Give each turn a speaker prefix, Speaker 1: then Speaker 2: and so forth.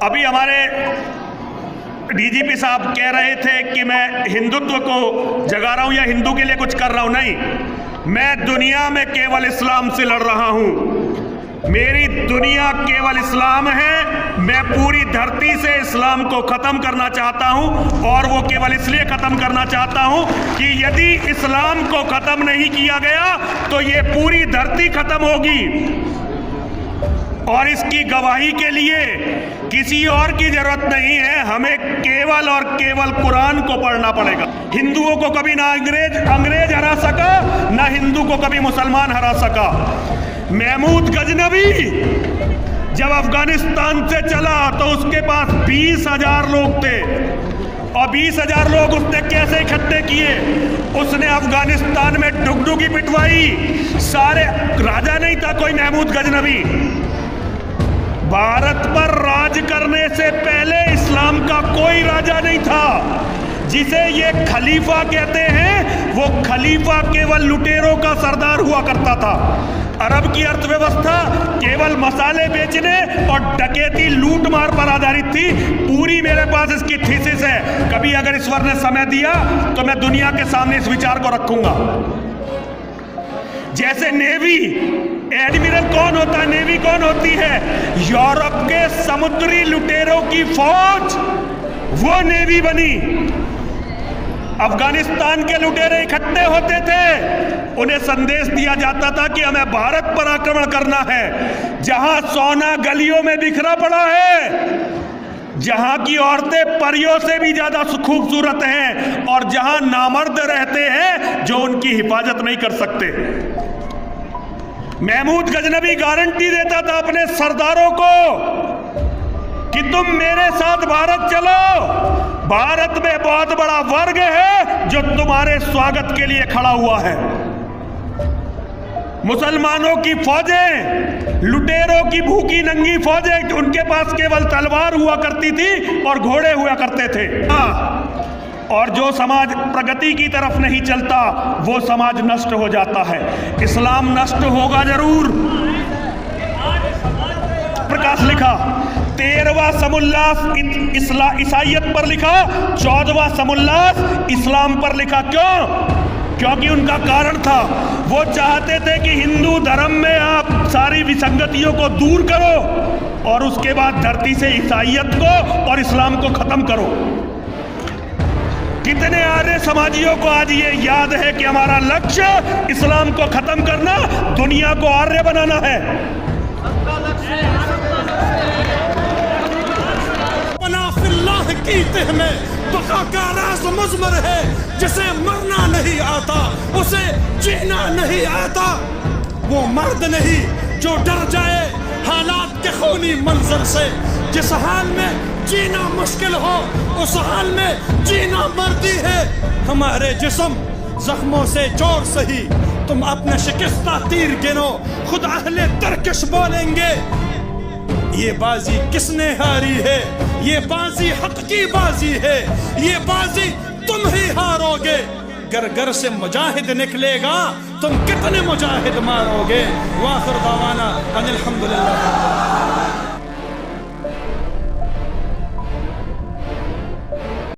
Speaker 1: अभी हमारे डीजीपी साहब कह रहे थे कि मैं हिंदुत्व को जगा रहा हूं या हिंदू के लिए कुछ कर रहा हूं। नहीं, मैं दुनिया में केवल इस्लाम से लड़ रहा हूं। मेरी दुनिया केवल इस्लाम है। मैं पूरी धरती से इस्लाम को खत्म करना चाहता हूं, और वो केवल इसलिए खत्म करना चाहता हूं कि यदि इस्लाम को खत्म नहीं किया गया तो ये पूरी धरती खत्म होगी। और इसकी गवाही के लिए किसी और की जरूरत नहीं है, हमें केवल और केवल कुरान को पढ़ना पड़ेगा। हिंदुओं को कभी ना अंग्रेज हरा सका, ना हिंदू को कभी मुसलमान हरा सका। महमूद गजनवी जब अफगानिस्तान से चला तो उसके पास 20,000 लोग थे, और 20,000 लोग उसने कैसे इकट्ठे किए? उसने अफगानिस्तान में डुगडुगी पिटवाई। सारे राजा नहीं था कोई महमूद गजनवी। भारत पर राज करने से पहले इस्लाम का कोई राजा नहीं था। जिसे ये खलीफा कहते हैं, वो खलीफा केवल लुटेरों का सरदार हुआ करता था। अरब की अर्थव्यवस्था केवल मसाले बेचने और डकैती लूट मार पर आधारित थी। पूरी मेरे पास इसकी थीसिस है। कभी अगर ईश्वर ने समय दिया तो मैं दुनिया के सामने इस विचार को रखूंगा। जैसे नेवी, एडमिरल कौन होता है? नेवी कौन होती है? यूरोप के समुद्री लुटेरों की फौज, वो नेवी बनी। अफगानिस्तान के लुटेरे इकट्ठे होते थे, उन्हें संदेश दिया जाता था कि हमें भारत पर आक्रमण करना है, जहां सोना गलियों में बिखरा पड़ा है, जहां की औरतें परियों से भी ज्यादा खूबसूरत हैं, और जहां नामर्द रहते हैं जो उनकी हिफाजत नहीं कर सकते। महमूद गजनवी गारंटी देता था अपने सरदारों को कि तुम मेरे साथ भारत चलो। भारत में बहुत बड़ा वर्ग है जो तुम्हारे स्वागत के लिए खड़ा हुआ है। मुसलमानों की फौजें, लुटेरों की भूखी नंगी फौजें, उनके पास केवल तलवार हुआ करती थी और घोड़े हुआ करते थे। और जो समाज प्रगति की तरफ नहीं चलता, वो समाज नष्ट हो जाता है। इस्लाम नष्ट होगा जरूर। प्रकाश लिखा 13वां समुल्लास ईसाइयत पर लिखा, 14वां समुल्लास इस्लाम पर लिखा। क्यों? क्योंकि उनका कारण था, वो चाहते थे कि हिंदू धर्म में आप सारी विसंगतियों को दूर करो और उसके बाद धरती से ईसाइयत को और इस्लाम को खत्म करो। कितने आर्य समाजियों को आज ये याद है कि हमारा लक्ष्य इस्लाम को खत्म करना, दुनिया को आर्य बनाना है। की तह में बका का राज मुज़मर है, जिसे मरना नहीं आता उसे जीना नहीं आता। वो मर्द नहीं जो डर जाए हालात के खूनी मंजर से। जिस हाल में जीना मुश्किल हो, उस हाल में जीना मर्दी है। हमारे जिस्म जख्मों से जोर सही, तुम अपने शिकस्ता तीर गिनो, खुद अहले तरकश बोलेंगे ये बाजी किसने हारी है। ये बाजी हक की बाजी है, ये बाजी तुम ही हारोगे। घर घर से मुजाहिद निकलेगा, तुम कितने मुजाहिद मारोगे। वाखिर दावाना अनिल हम्दुलिल्लाह।